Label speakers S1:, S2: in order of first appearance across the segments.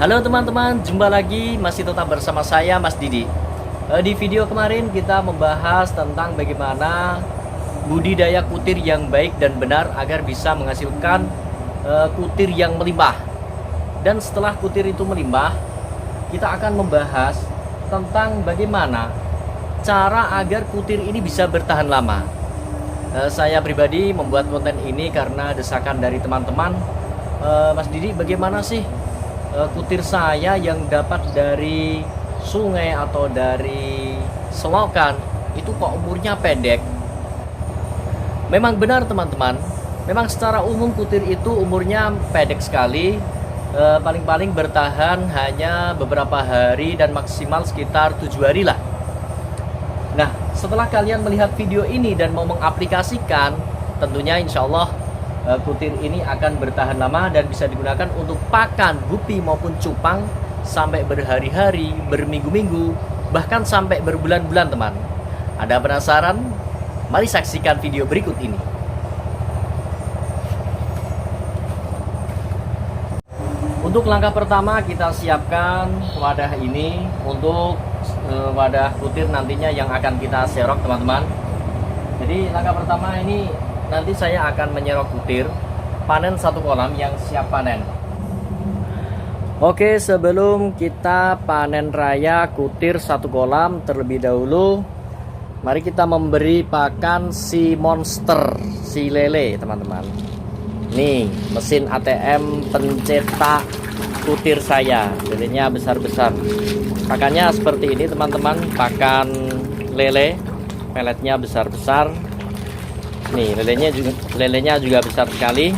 S1: Halo teman-teman, jumpa lagi masih tetap bersama saya Mas Didi. Di video kemarin kita membahas tentang bagaimana budidaya kutir yang baik dan benar agar bisa menghasilkan kutir yang melimpah. Dan setelah kutir itu melimpah, kita akan membahas tentang bagaimana cara agar kutir ini bisa bertahan lama. Saya pribadi membuat konten ini karena desakan dari teman-teman. Mas Didi, bagaimana sih kutir saya yang dapat dari sungai atau dari selokan itu kok umurnya pendek? Memang benar teman-teman, memang secara umum kutir itu umurnya pendek sekali, paling-paling bertahan hanya beberapa hari dan maksimal sekitar 7 hari lah. Nah, setelah kalian melihat video ini dan mau mengaplikasikan, tentunya insya Allah kutir ini akan bertahan lama dan bisa digunakan untuk pakan gupi maupun cupang sampai berhari-hari, berminggu-minggu, bahkan sampai berbulan-bulan teman. Ada penasaran? Mari saksikan video berikut ini. Untuk langkah pertama kita siapkan wadah ini untuk wadah kutir nantinya yang akan kita serok teman-teman. Jadi langkah pertama ini nanti saya akan menyerok kutir panen satu kolam yang siap panen. Oke, sebelum kita panen raya kutir satu kolam terlebih dahulu, mari kita memberi pakan si monster, si lele teman-teman. Nih mesin ATM pencetak kutir saya, lelenya besar-besar. Pakannya seperti ini teman-teman, pakan lele, peletnya besar-besar. Nih lelenya juga besar sekali.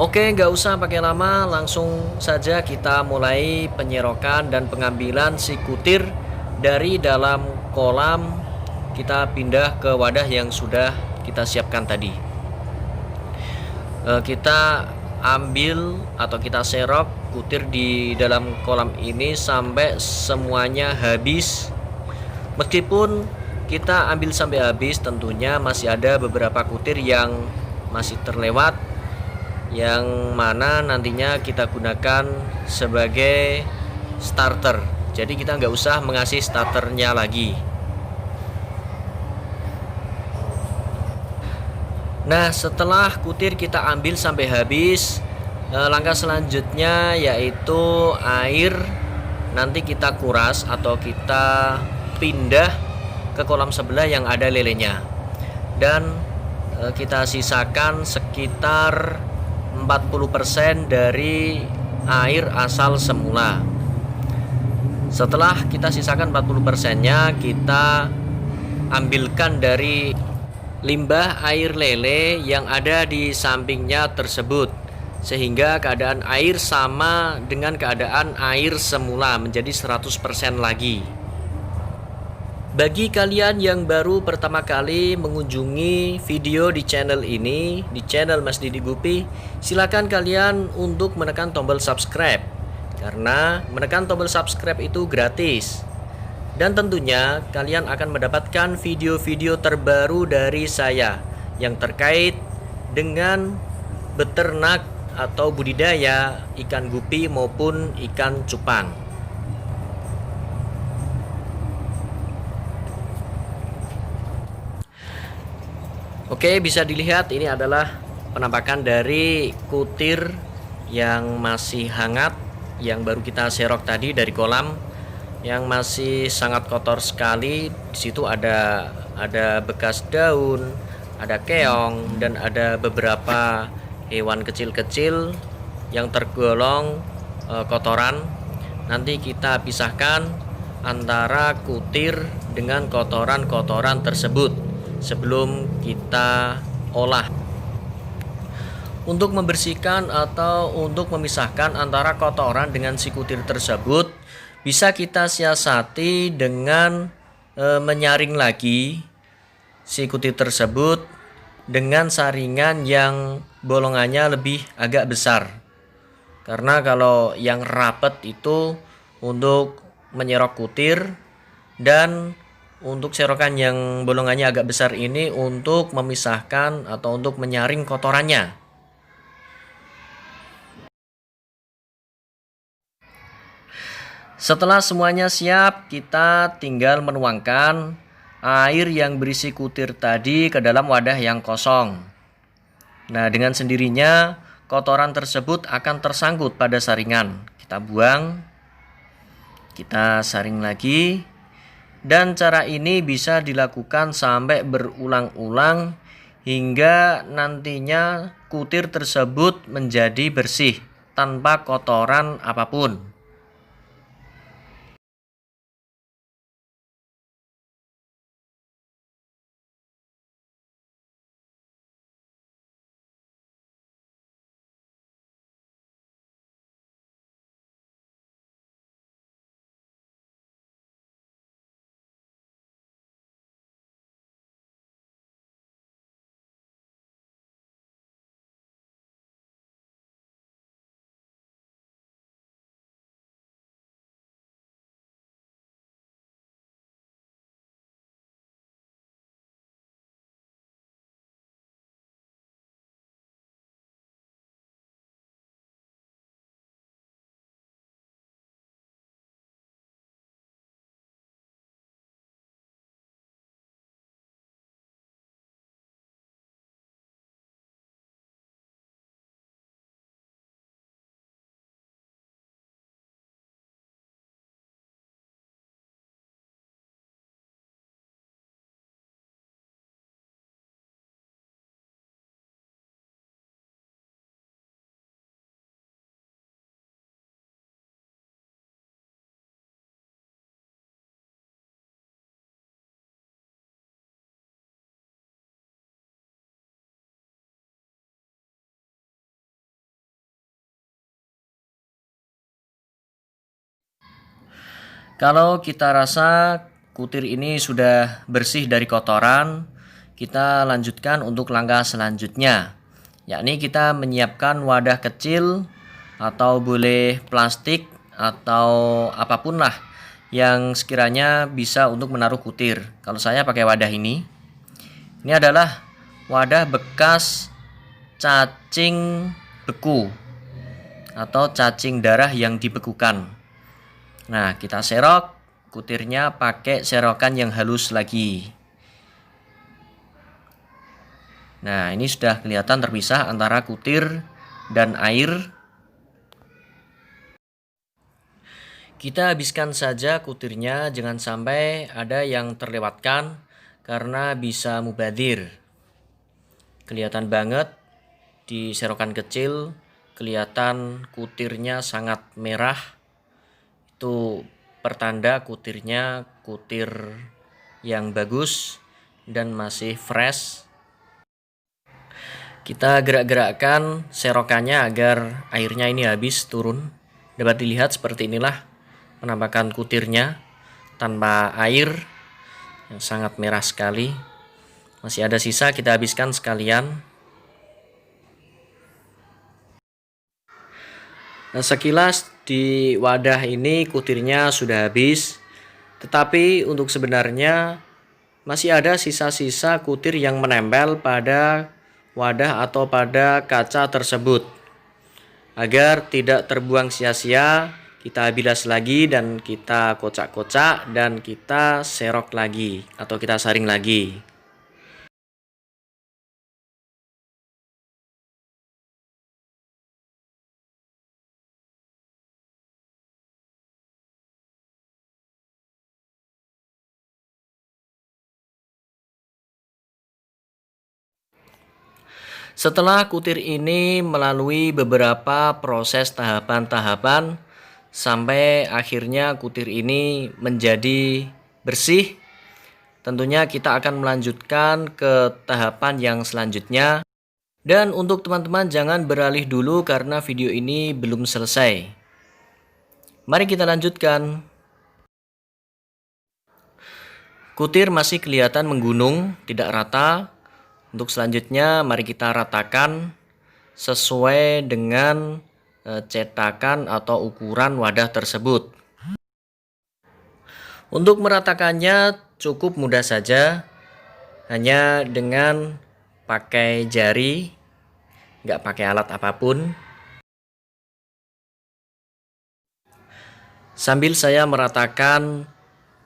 S1: Oke, nggak usah pakai lama, langsung saja kita mulai penyerokan dan pengambilan si kutir dari dalam kolam. Kita pindah ke wadah yang sudah kita siapkan tadi. Kita ambil atau kita serok kutir di dalam kolam ini sampai semuanya habis. Meskipun kita ambil sampai habis, tentunya masih ada beberapa kutir yang masih terlewat, yang mana nantinya kita gunakan sebagai starter. Jadi kita nggak usah mengasih starternya lagi. Nah, setelah kutir kita ambil sampai habis, langkah selanjutnya yaitu air nanti kita kuras atau kita pindah ke kolam sebelah yang ada lelenya, dan kita sisakan sekitar 40% dari air asal semula. Setelah kita sisakan 40%-nya, kita ambilkan dari limbah air lele yang ada di sampingnya tersebut, sehingga keadaan air sama dengan keadaan air semula, menjadi 100% lagi. Bagi kalian yang baru pertama kali mengunjungi video di channel ini, di channel Mas Didi Gupi, silakan kalian untuk menekan tombol subscribe, karena menekan tombol subscribe itu gratis. Dan tentunya kalian akan mendapatkan video-video terbaru dari saya yang terkait dengan beternak atau budidaya ikan gupi maupun ikan cupang. Oke, bisa dilihat ini adalah penampakan dari kutir yang masih hangat, yang baru kita serok tadi dari kolam, yang masih sangat kotor sekali. Di situ ada bekas daun, ada keong, dan ada beberapa hewan kecil-kecil yang tergolong kotoran. Nanti kita pisahkan antara kutir dengan kotoran-kotoran tersebut sebelum kita olah. Untuk membersihkan atau untuk memisahkan antara kotoran dengan si kutir tersebut, bisa kita siasati dengan menyaring lagi si kutir tersebut dengan saringan yang bolongannya lebih agak besar. Karena kalau yang rapet itu untuk menyerok kutir, dan untuk serokan yang bolongannya agak besar ini untuk memisahkan atau untuk menyaring kotorannya. Setelah semuanya siap, kita tinggal menuangkan air yang berisi kutir tadi ke dalam wadah yang kosong. Nah, dengan sendirinya kotoran tersebut akan tersangkut pada saringan. Kita buang, kita saring lagi, dan cara ini bisa dilakukan sampai berulang-ulang hingga nantinya kutir tersebut menjadi bersih tanpa kotoran apapun. Kalau kita rasa kutir ini sudah bersih dari kotoran, kita lanjutkan untuk langkah selanjutnya, yakni kita menyiapkan wadah kecil atau boleh plastik atau apapun lah yang sekiranya bisa untuk menaruh kutir. Kalau saya pakai wadah ini. Ini adalah wadah bekas cacing beku atau cacing darah yang dibekukan. Nah, kita serok kutirnya pakai serokan yang halus lagi. Nah, ini sudah kelihatan terpisah antara kutir dan air. Kita habiskan saja kutirnya, jangan sampai ada yang terlewatkan karena bisa mubadir. Kelihatan banget di serokan kecil, kelihatan kutirnya sangat merah. Itu pertanda kutirnya kutir yang bagus dan masih fresh. Kita gerak-gerakkan serokannya agar airnya ini habis turun. Dapat dilihat seperti inilah penampakan kutirnya tanpa air yang sangat merah sekali. Masih ada sisa, kita habiskan sekalian. Nah, sekilas di wadah ini kutirnya sudah habis, tetapi untuk sebenarnya masih ada sisa-sisa kutir yang menempel pada wadah atau pada kaca tersebut. Agar tidak terbuang sia-sia, kita bilas lagi dan kita kocak-kocak dan kita serok lagi atau kita saring lagi. Setelah kutir ini melalui beberapa proses tahapan-tahapan sampai akhirnya kutir ini menjadi bersih, tentunya kita akan melanjutkan ke tahapan yang selanjutnya. Dan untuk teman-teman jangan beralih dulu karena video ini belum selesai. Mari kita lanjutkan. Kutir masih kelihatan menggunung, tidak rata. Untuk selanjutnya mari kita ratakan sesuai dengan cetakan atau ukuran wadah tersebut. Untuk meratakannya cukup mudah saja, hanya dengan pakai jari, nggak pakai alat apapun. Sambil saya meratakan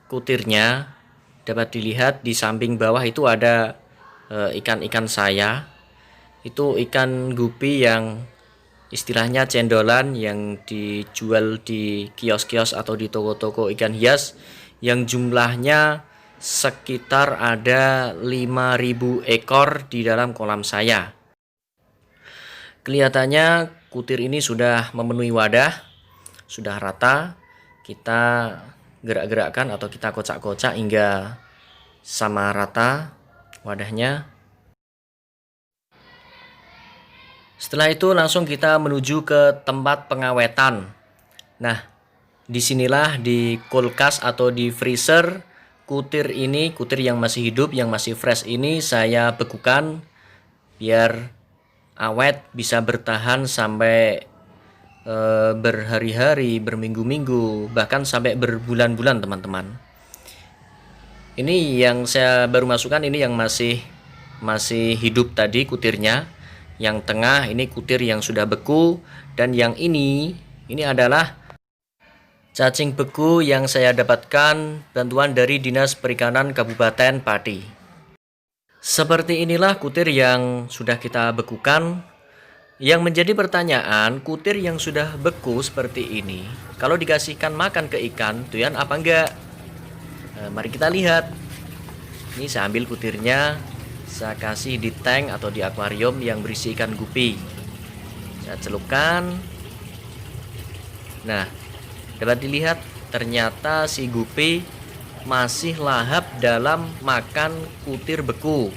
S1: kutirnya, dapat dilihat di samping bawah itu ada ikan-ikan saya. Itu ikan gupi yang istilahnya cendolan yang dijual di kios-kios atau di toko-toko ikan hias, yang jumlahnya sekitar ada 5.000 ekor di dalam kolam saya. Kelihatannya kutir ini sudah memenuhi wadah, sudah rata. Kita gerak-gerakkan atau kita kocak-kocak hingga sama rata wadahnya. Setelah itu langsung kita menuju ke tempat pengawetan. Nah, disinilah di kulkas atau di freezer kutir ini, kutir yang masih hidup, yang masih fresh ini saya bekukan biar awet, bisa bertahan sampai berhari-hari, berminggu-minggu, bahkan sampai berbulan-bulan teman-teman. Ini yang saya baru masukkan, ini yang masih hidup tadi kutirnya. Yang tengah ini kutir yang sudah beku, dan yang ini adalah cacing beku yang saya dapatkan bantuan dari Dinas Perikanan Kabupaten Pati. Seperti inilah kutir yang sudah kita bekukan. Yang menjadi pertanyaan, kutir yang sudah beku seperti ini, kalau dikasihkan makan ke ikan, doyan apa enggak? Mari kita lihat. Ini saya ambil kutirnya, saya kasih di tank atau di akuarium yang berisi ikan gupi. Saya celupkan. Nah, dapat dilihat ternyata si gupi masih lahap dalam makan kutir beku.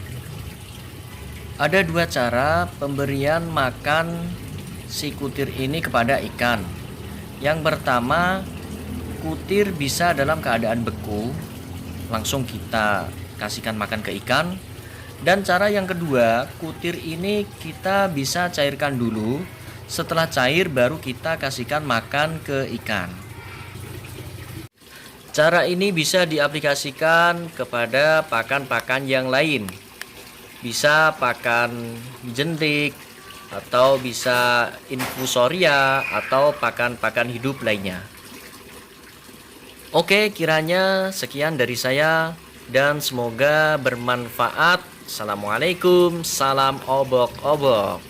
S1: Ada dua cara pemberian makan si kutir ini kepada ikan. Yang pertama, kutir bisa dalam keadaan beku, langsung kita kasihkan makan ke ikan. Dan cara yang kedua, kutir ini kita bisa cairkan dulu. Setelah cair baru kita kasihkan makan ke ikan. Cara ini bisa diaplikasikan kepada pakan-pakan yang lain. Bisa pakan jentik, atau bisa infusoria, atau pakan-pakan hidup lainnya. Oke, kiranya sekian dari saya dan semoga bermanfaat. Assalamualaikum, salam obok-obok.